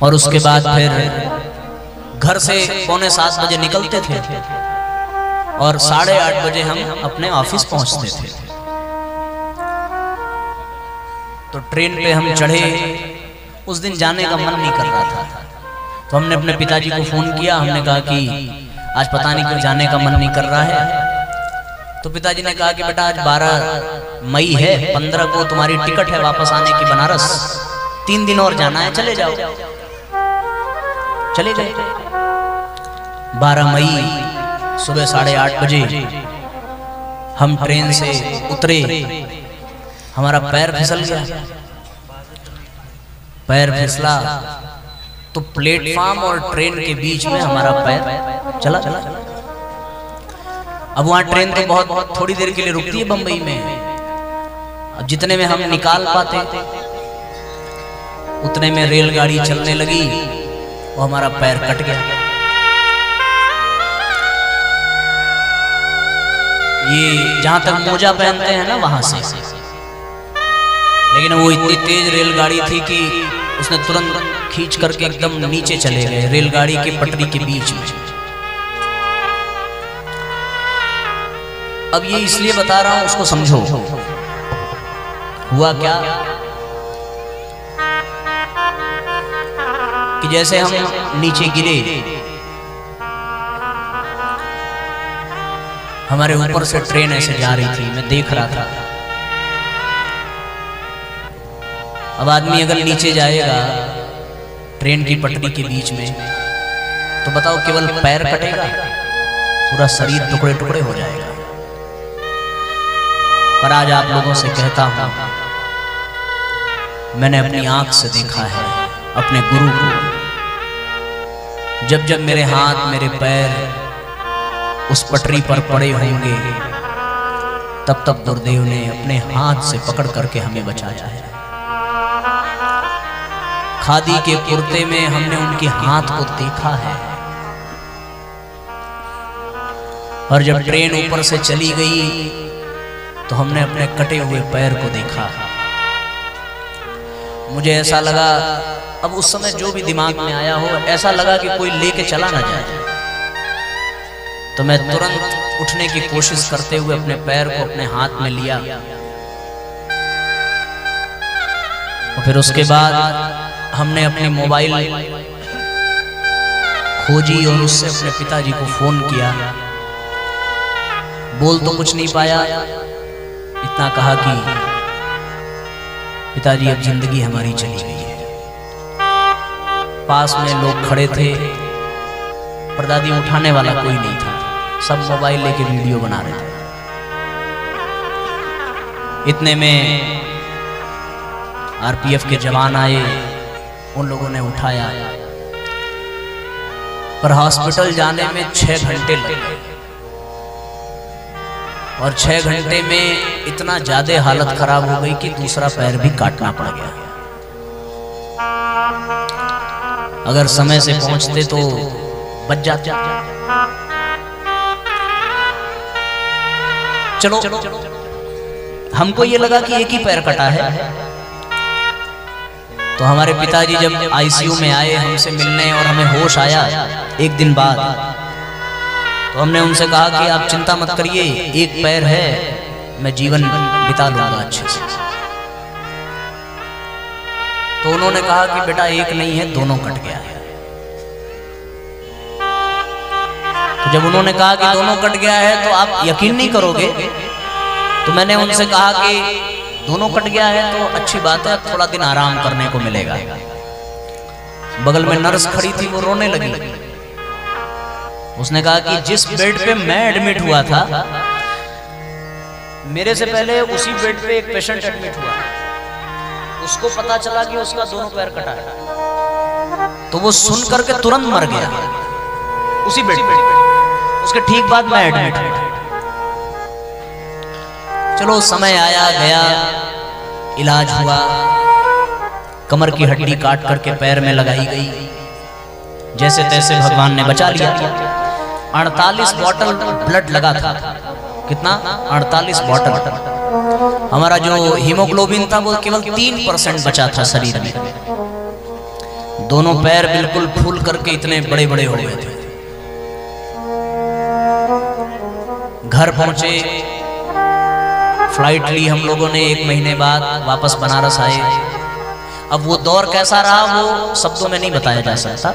और उसके बाद फिर घर से 7:45 बजे निकलते थे और 8:30 बजे हम अपने ऑफिस पहुंचते थे। तो ट्रेन पे हम चढ़े, उस दिन जाने का मन नहीं कर रहा था। तो हमने अपने पिताजी को फोन किया, हमने कहा कि आज पता नहीं क्यों जाने का मन नहीं कर रहा है। तो पिताजी ने कहा कि बेटा आज 12 मई है, 15 को तुम्हारी टिकट है वापस आने की बनारस, 3 दिन और जाना है, चले जाओ। चले गए। 12 मई सुबह 8:30 बजे हम ट्रेन से उतरे। हमारा पैर फिसल गया। पैर फिसला तो प्लेटफॉर्म और ट्रेन के बीच में हमारा पैर चला। अब वहां ट्रेन तो बहुत थोड़ी देर के लिए रुकती है बंबई में। अब जितने में हम निकाल पाते उतने में रेलगाड़ी चलने लगी और हमारा पैर कट गया। ये जहां तक मोजा पहनते हैं ना वहां से, लेकिन वो इतनी तेज रेलगाड़ी थी कि उसने तुरंत खींच करके एकदम नीचे चले गए रेलगाड़ी की पटरी के बीच में। अब ये इसलिए बता रहा हूं, उसको समझो। हुआ क्या कि जैसे हम नीचे गिरे, हमारे ऊपर से ट्रेन ऐसे जा रही थी, मैं देख रहा था। अब आदमी अगर नीचे जाएगा ट्रेन की पटरी के बीच में, तो बताओ केवल पैर कटेगा, पूरा शरीर टुकड़े टुकड़े हो जाएगा। पर आज आप लोगों से कहता हूं, मैंने अपनी आंख से देखा है अपने गुरु को। जब जब मेरे हाथ मेरे पैर उस पटरी पर पड़े होंगे, तब तब गुरुदेव ने अपने हाथ से पकड़ करके हमें बचाया है। खादी के कुर्ते में हमने उनके हाथ को देखा है। और जब ट्रेन ऊपर से चली गई तो हमने अपने कटे हुए पैर को देखा। मुझे ऐसा लगा, अब उस समय जो भी दिमाग में आया हो, ऐसा लगा कि कोई लेके चला ना जाए। तो मैं तुरंत उठने की कोशिश करते हुए अपने पैर को अपने हाथ में लिया। और फिर उसके बाद हमने अपने मोबाइल खोजी और उससे अपने पिताजी को फोन किया। बोल तो कुछ नहीं पाया, इतना कहा कि पिताजी अब जिंदगी हमारी चली गई है। पास में लोग खड़े थे, पर दादी उठाने वाला कोई नहीं था, सब मोबाइल लेके वीडियो बना रहे थे। इतने में आरपीएफ के जवान आए, उन लोगों ने उठाया, पर हॉस्पिटल जाने में 6 घंटे लगे। और 6 घंटे में इतना ज्यादा हालत खराब हो गई कि दूसरा पैर भी काटना पड़ गया। अगर समय से पहुंचते तो बच जाते। चलो, हमको ये लगा कि एक ही पैर कटा है, तो हमारे पिताजी जब आईसीयू में आए हमसे मिलने और हमें होश आया एक दिन बाद, तो हमने उनसे कहा कि आप चिंता मत करिए, एक पैर है, मैं जीवन बिता लूंगा अच्छे से। तो उन्होंने कहा कि बेटा एक नहीं है, दोनों कट गया है। तो जब उन्होंने कहा कि दोनों कट गया है तो आप यकीन नहीं करोगे, तो मैंने उनसे कहा कि दोनों कट गया है तो अच्छी बात है, थोड़ा दिन आराम करने को मिलेगा। बगल में नर्स खड़ी थी, वो रोने लगी। उसने कहा कि जिस बेड पे मैं एडमिट हुआ था, मेरे से पहले उसी बेड पे एक पेशेंट एडमिट हुआ, उसको पता चला कि उसका दोनों पैर कटा है, तो वो सुन करके तुरंत मर गया उसी बेड पे। उसके ठीक बाद मैं एडमिट हुआ। चलो समय आया गया, इलाज हुआ, कमर की हड्डी काट करके पैर में लगाई गई, जैसे तैसे भगवान ने बचा लिया। 48 बॉटल ब्लड लगा था। कितना? 48 बॉटल। हमारा जो हीमोग्लोबिन था वो केवल 3% बचा था शरीर में। दोनों पैर बिल्कुल फूल करके इतने बड़े बड़े हो गए थे। घर पहुंचे, फ्लाइट ली हम लोगों ने, 1 महीने बाद वापस बनारस आए। अब वो दौर कैसा रहा वो शब्दों में नहीं बताया जा सकता।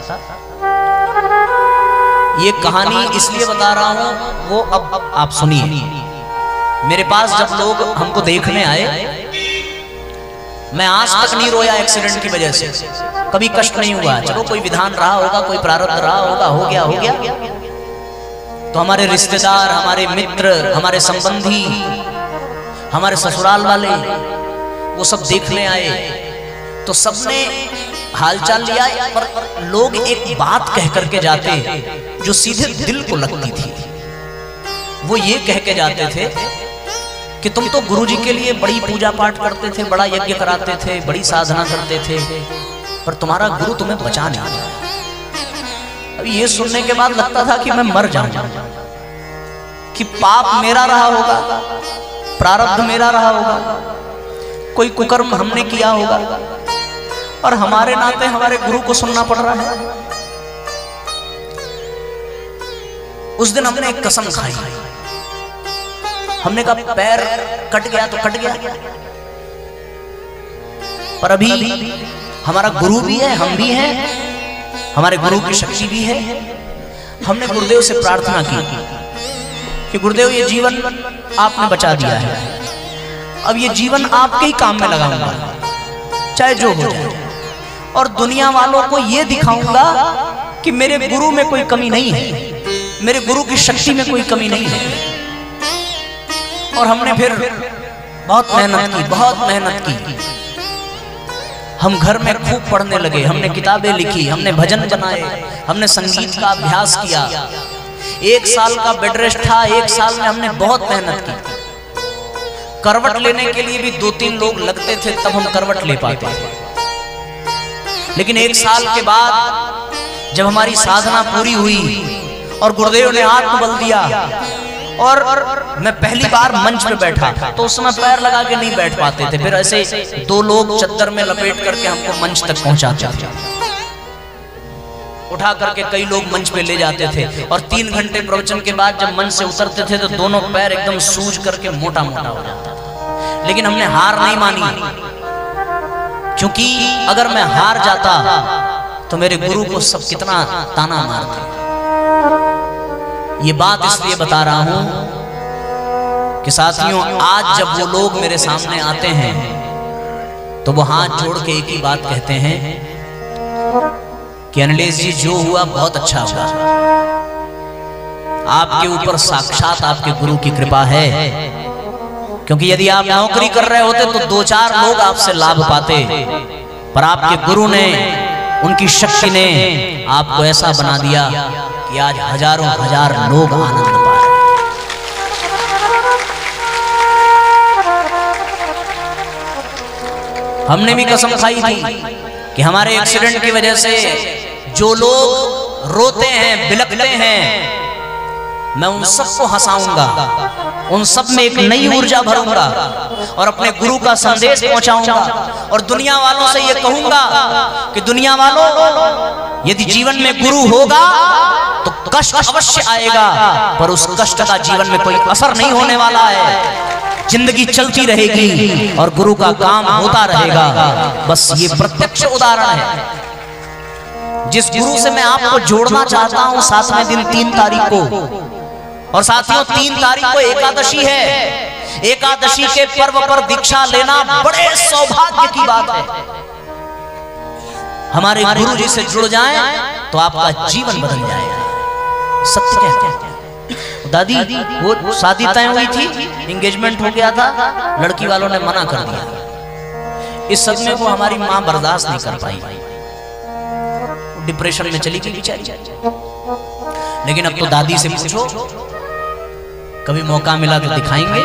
ये कहानी इसलिए बता रहा हूं, वो अब आप सुनिए। मेरे पास जब लोग हमको देखने आए, मैं आज तक नहीं रोया एक्सीडेंट की वजह से, कभी कष्ट नहीं हुआ। चलो कोई विधान रहा होगा, कोई प्रारब्ध रहा होगा, हो गया। तो हमारे रिश्तेदार, हमारे मित्र, हमारे संबंधी, हमारे ससुराल वाले, वो सब देखने आए, तो सबने हालचाल लिया। पर लोग एक बात कह करके जाते जो सीधे दिल को लगती थी। वो ये कह के जाते थे कि तुम तो गुरुजी के लिए बड़ी पूजा पाठ करते थे, बड़ा यज्ञ कराते थे, बड़ी साधना करते थे, पर तुम्हारा गुरु तुम्हें बचा नहीं। अभी ये सुनने के बाद लगता था कि मैं मर जाऊं, कि पाप मेरा रहा होगा, प्रारब्ध मेरा रहा होगा, कोई कुकर्म हमने किया होगा, और हमारे नाते हमारे गुरु को सुनना पड़ रहा है। उस दिन हमने एक कसम खाई। हमने कहा पैर कट गया तो कट गया, पर अभी हमारा गुरु भी है, हम भी हैं, हमारे गुरु की शक्ति भी है। हमने गुरुदेव से प्रार्थना की कि गुरुदेव ये जीवन आपने बचा दिया है, अब ये जीवन आपके ही काम में लगाऊंगा, चाहे जो हो जाए, और दुनिया वालों को ये दिखाऊंगा कि मेरे गुरु में कोई कमी नहीं है, मेरे गुरु की शक्ति में कोई कमी नहीं है। और हमने फिर बहुत मेहनत की। हम घर में खूब पढ़ने लगे, हमने किताबें लिखी, हमने भजन बनाए, हमने संगीत का अभ्यास किया। 1 साल का बेड रेस्ट था, 1 साल में हमने बहुत मेहनत की। करवट लेने के लिए भी 2-3 लोग लगते थे, तब हम करवट ले पाते थे। लेकिन 1 साल के बाद जब हमारी साधना पूरी हुई और गुरुदेव ने आत्मबल दिया, और मैं पहली बार मंच पे बैठा, तो उस समय पैर लगा के नहीं बैठ पाते थे, फिर ऐसे 2 लोग चद्दर में लपेट करके हमको मंच तक पहुंचाते थे, उठा करके कई लोग मंच पे ले जाते थे। और 3 घंटे प्रवचन के बाद जब मंच से उतरते थे तो दोनों पैर एकदम सूज करके मोटा मोटा हो जाता था। लेकिन हमने हार नहीं मानी, क्योंकि अगर मैं हार जाता तो मेरे गुरु को सब कितना ताना मारते। ये बात इसलिए बता रहा हूं कि साथियों, आज जब वो लोग मेरे सामने आते हैं तो वो हाथ जोड़ के एक ही बात कहते हैं कि अनिलेश जी जो हुआ बहुत अच्छा हुआ, आपके ऊपर साक्षात आपके गुरु की कृपा है। क्योंकि यदि आप नौकरी कर रहे होते तो 2-4 लोग आपसे लाभ पाते, पर आपके गुरु ने, उनकी शक्ति ने आपको ऐसा बना दिया कि आज हजारों हजार लोग आनंद पाए। हमने भी कसम खाई थी कि हमारे एक्सीडेंट की वजह से जो लोग रोते हैं, बिलखते हैं, मैं उन सबको हंसाऊंगा, उन सब में एक नई ऊर्जा भरूंगा और अपने गुरु का संदेश पहुंचाऊंगा और दुनिया वालों से ये कहूंगा कि दुनिया वालों, यदि जीवन में गुरु होगा तो कष्ट अवश्य आएगा, पर उस कष्ट का जीवन में कोई असर नहीं होने वाला है। जिंदगी चलती रहेगी और गुरु का काम होता रहेगा। बस ये प्रत्यक्ष उदाहरण है। जिस गुरु से मैं आपको जोड़ना चाहता हूं 7वें दिन 3 तारीख को, और साथियों 3 तारीख को एकादशी है। एकादशी के पर्व पर दीक्षा लेना बड़े सौभाग्य की बात है। हमारे गुरु जी से जुड़ जाएं तो आपका जीवन बदल जाएगा। सत्य कहते हैं। दादी वो शादी तय हुई थी, एंगेजमेंट हो गया था, लड़की वालों ने मना कर दिया। इस सदमे को हमारी मां बर्दाश्त नहीं कर पाई, डिप्रेशन में चली गई बेचारी। लेकिन अब तो दादी से पूछो, कभी मौका मिला तो दिखाएंगे।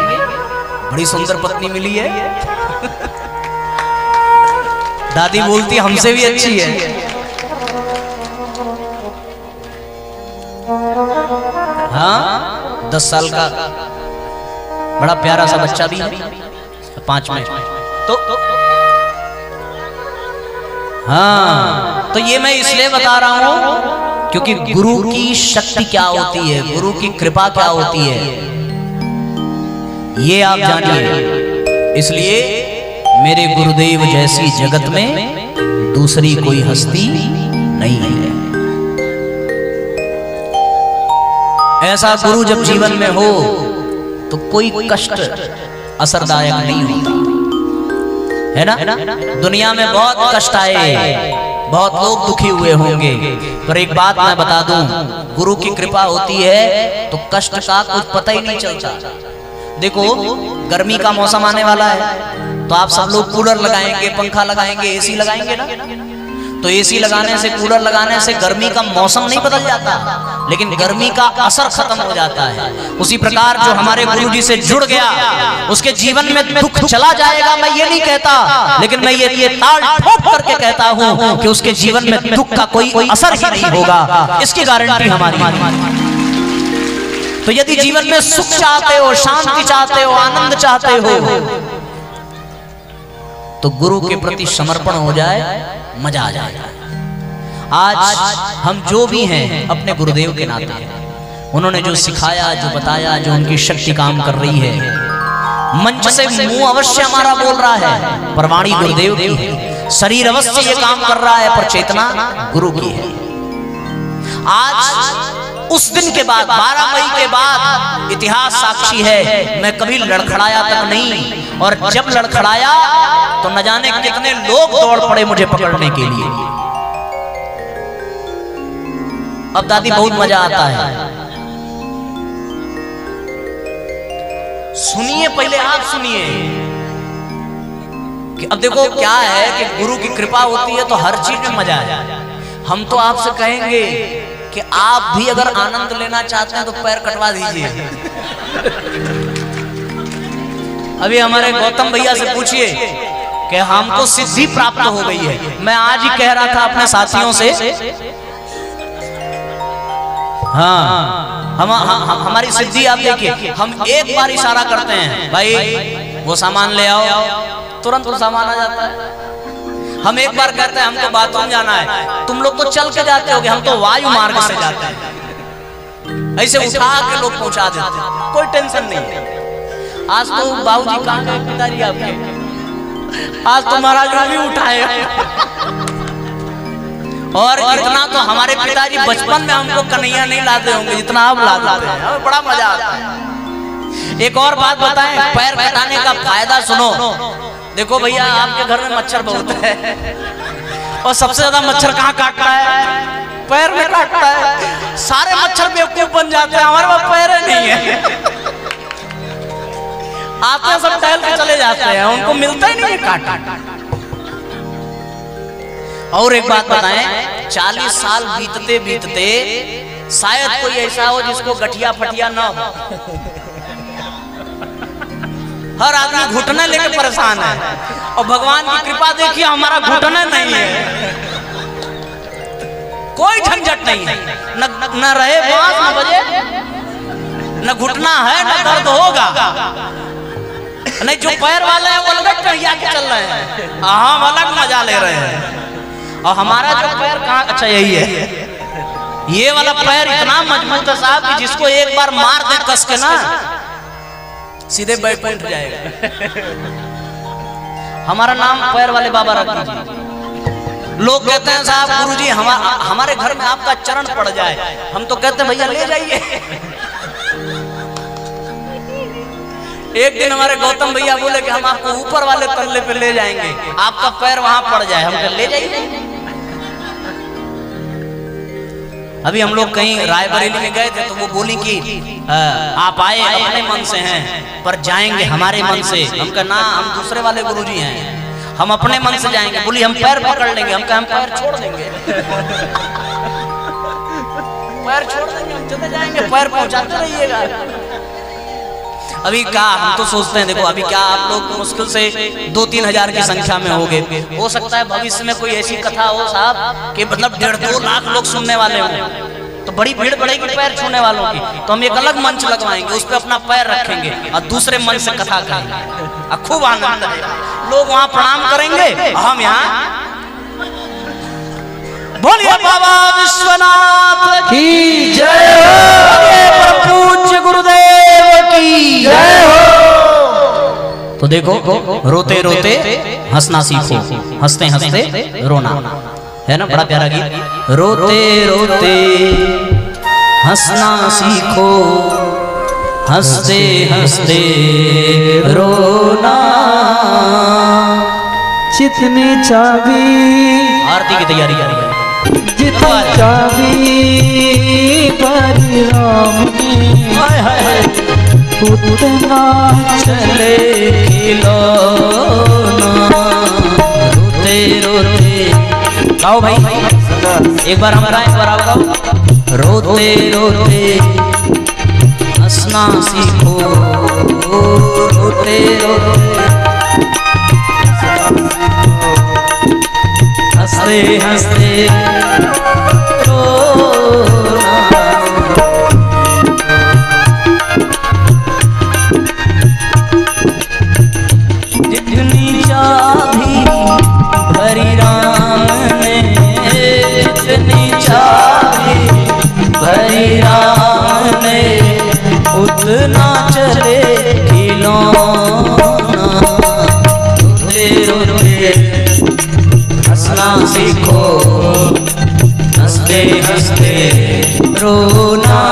बड़ी सुंदर पत्नी मिली है। दादी बोलती हमसे भी अच्छी है। हाँ, 10 साल का बड़ा प्यारा सा बच्चा भी है, 5 में। तो हाँ, तो ये मैं इसलिए बता रहा हूं क्योंकि गुरु की शक्ति क्या होती है, गुरु की कृपा क्या होती है, ये आप जानिए। इसलिए मेरे गुरुदेव जैसी जगत में दूसरी कोई हस्ती नहीं है। ऐसा गुरु जब जीवन में हो तो कोई कष्ट असरदायक नहीं होता, है ना। दुनिया में बहुत कष्ट आए, बहुत लोग दुखी हुए होंगे, पर एक बात मैं बता दूं, गुरु की कृपा होती है तो कष्ट का कुछ पता ही नहीं चलता। देखो, गर्मी का मौसम आने वाला है तो आप सब लोग कूलर लगाएंगे, पंखा लगाएंगे, एसी लगाएंगे ना। तो एसी लगाने से, कूलर लगाने से गर्मी का मौसम नहीं बदल जाता, लेकिन गर्मी का असर खत्म हो जाता है। उसी प्रकार जो हमारे गुरु जी से जुड़ गया उसके जीवन में दुख चला जाएगा, मैं ये नहीं कहता, लेकिन मैं ये ताल ठोक करके कहता हूं कि उसके जीवन में दुख का कोई असर ही नहीं होगा। इसकी गारंटी हमारी। तो यदि जीवन में सुख चाहते हो, शांति चाहते हो, आनंद चाहते हो, तो गुरु के प्रति समर्पण हो जाए, मजा आ जाएगा। आज हम जो भी हैं अपने गुरुदेव के नाते हैं। उन्होंने जो सिखाया, जो बताया, जो उनकी शक्ति काम कर रही है, मंच से मुंह अवश्य हमारा बोल रहा है, पर वाणी गुरुदेव की है। शरीर अवश्य ये काम कर रहा है, पर चेतना गुरु की है। आज उस दिन के बाद, 12 मई के बाद इतिहास साक्षी है, मैं कभी लड़खड़ाया तक नहीं, और जब लड़खड़ाया तो न जाने कितने लोग दौड़ पड़े मुझे पकड़ने के लिए। अब दादी बहुत मजा आता है। सुनिए, पहले आप सुनिए कि अब देखो क्या है कि गुरु की कृपा होती है तो हर चीज में मजा है। हम तो आपसे कहेंगे कि आप भी अगर आनंद लेना चाहते हैं तो पैर कटवा दीजिए। अभी हमारे गौतम भैया से पूछिए कि हमको सिद्धि प्राप्त हो गई है। मैं आज ही कह रहा था अपने साथियों से, हाँ, हमारी सिद्धि आप देखिए, हम एक बार इशारा करते हैं, भाई वो सामान ले आओ, तुरंत वो सामान आ जाता है। हम एक बार कहते हैं हमको बाथरूम जाना है, तुम लोग तो चल के जाते होगे, हम तो वायु मार्ग से जाते हैं, ऐसे उठा के लोग पहुंचा देते हैं, कोई टेंशन नहीं है। आज तो बाबूजी कहाँ गए पिताजी आपके, आज तो महाराज भी उठाए। और इतना तो हमारे पिताजी बचपन में हमको कन्हैया नहीं लाते होंगे जितना आप लाते हैं, हमें बड़ा मजा आता है। एक और बात बताएं, पैर कटाने का फायदा सुनो। देखो भैया, आपके घर में मच्छर बहुत है, और सबसे ज्यादा मच्छर कहाँ काटता है? पैर में काटता है। सारे मच्छर बेवकूफ बन जाते हैं, हमारे पास पैर नहीं है। आते हैं सब टहल के चले जाते हैं, उनको मिलता ही नहीं है काट। और एक बात बताएं, 40 साल बीतते बीतते शायद कोई ऐसा हो जिसको गठिया फटिया ना हो। हर आदमी घुटने लेके परेशान है, और भगवान की कृपा देखिए हमारा घुटना नहीं है, कोई झंझट नहीं है, न रहे बांस न बजे, न घुटना है न दर्द होगा। नहीं, जो पैर वाले हैं वो अलग टहिया के चल रहे हैं, हम अलग मजा ले रहे हैं। और हमारा जो पैर कहाँ, अच्छा यही है, ये वाला पैर इतना मजबूत है साहब कि जिसको एक बार मार दे कस के ना, सीधे बैकुंठ जाएगा। हमारा नाम पैर वाले बाबा रख दीजिए। लोग कहते हैं साहब गुरुजी हमारे घर में आपका चरण पड़ जाए, हम तो कहते हैं भैया ले जाइए। एक दिन हमारे गौतम भैया बोले कि हम आपको ऊपर वाले तल्ले पे ले जाएंगे, आपका पैर वहां पड़ जाए, हम कह ले जाइए। अभी हम लोग कहीं रायबरेली में गए थे तो वो बोली कि आप आए अपने मन से हैं पर जाएंगे हमारे मन से। हम कहा ना, हम दूसरे वाले गुरुजी हैं, हम अपने मन से जाएंगे। बोली हम पैर पकड़ लेंगे, हम कहा हम पैर छोड़ देंगे। पैर छोड़ देंगे, हम चले जाएंगे, पैर पहुंचाते रहिएगा। अभी क्या हम तो सोचते हैं, देखो अभी क्या आप लोग मुश्किल से 2-3 हजार की संख्या में होंगे, हो सकता है भविष्य में कोई ऐसी कथा हो साहब कि मतलब 1.5-2 लाख लोग सुनने वाले हों, तो बड़ी भीड़ बढ़ेगी पैर छूने वालों की। तो हम एक अलग मंच लगवाएंगे, उस पर अपना पैर रखेंगे और दूसरे मंच से कथा करेंगे, खूब आनंद आएगा। लोग वहां प्रणाम करेंगे, हम यहाँ बोलिए बाबा विश्वनाथ की जय हो, पूज्य गुरुदेव की जय हो। तो देखो, रोते रोते हंसना सीखो, हंसते हंसते रोना, है ना, बड़ा प्यारा गीत। रोते रोते हंसना सीखो, हंसते हंसते रोना,
जितनी चाबी,
आरती की तैयारी कर रही है,
जितनी चाबी परिणाम उतना
चले खिलौना। रोते रोते गाओ भाई, एक बार हमारा एक बार आओ। रोते रोते हंसना सीखो, रोते रोते हंसते हंसते रोना। जितनी चाबी भरी राम ने, जितनी चाबी भरी राम ने, उतना चले खिलौना। रोते रोते हंसना सीखो, हंसते हंसते रोना।